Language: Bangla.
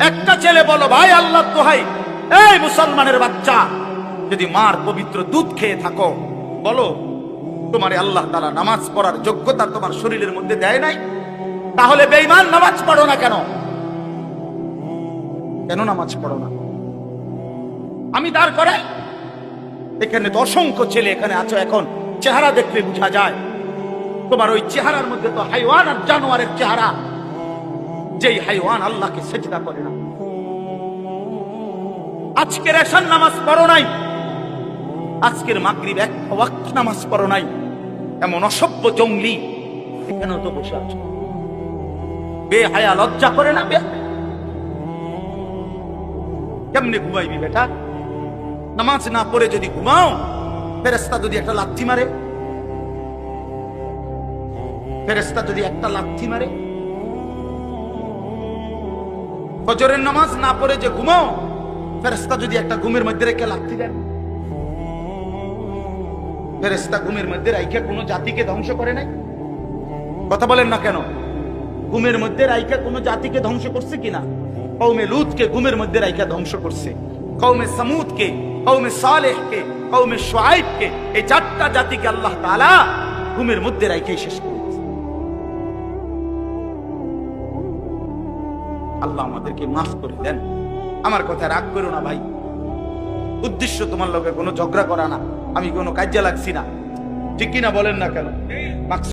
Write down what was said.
একটা ছেলে বলো, ভাই আল্লাহ দোহাই, এই মুসলমানের বাচ্চা, যদি মার পবিত্র দুধ খেয়ে থাকো, বলো তোমারে আল্লাহ তাআলা নামাজ পড়ার যোগ্যতা তোমার শরীরের মধ্যে দেয় নাই? তাহলে বেঈমান নামাজ পড়ো না কেন? কেন নামাজ পড়ো না? আমি দাঁড় করাই, এখানে তো অসংখ্য ছেলে এখানে আছো, এখন চেহারা দেখলে বোঝা যায় তোমার ওই চেহারার মধ্যে তো হাইওয়ান আর জানোয়ারের চেহারা। যেই হাইওয়ান আল্লাহকে সেজদা করে না। আজকের এশার নামাজ পড়ো নাই, আজকের মাগরিব এক ওয়াক্ত নামাজ পড়ো নাই, এমন অসভ্য জঙ্গলি এখানেও তো বসে আছো। বেহায়া, লজ্জা করে না? কেমনে ঘুমাইবি বেটা? নামাজ না পড়ে যদি ঘুমাও, ফেরেশতা যদি একটা লাথি মারে, ফেরেশতা যদি একটা লাথি মারে, ফজরের নামাজ না পড়ে যে ঘুমাও, ফেরেশতা যদি একটা ঘুমের মধ্যে রেখে লাথি দেন। ফেরেশতা ঘুমের মধ্যে রাইখা কোন জাতিকে ধ্বংস করে নাই? কথা বলেন না কেন? ঘুমের মধ্যে রাইখা কোন জাতিকে ধ্বংস করছে কিনা? কওমে লূতকে ঘুমের মধ্যে রাইখা ধ্বংস করছে, কওমে সামুদকে, কওমে সালেহকে, কওমে শুআইবকে, এই চারটা জাতিকে আল্লাহ তাআলা ঘুমের মধ্যে রাইখাই শেষ করেছে। আল্লাহ আমাদেরকে মাফ করে দেন। আমার কথা রাগ করো না ভাই, উদ্দেশ্য তোমার লগে কোনো ঝগড়া করা না, আমি কোনো কাজে লাগছি না, ঠিক কিনা বলেন না কেন?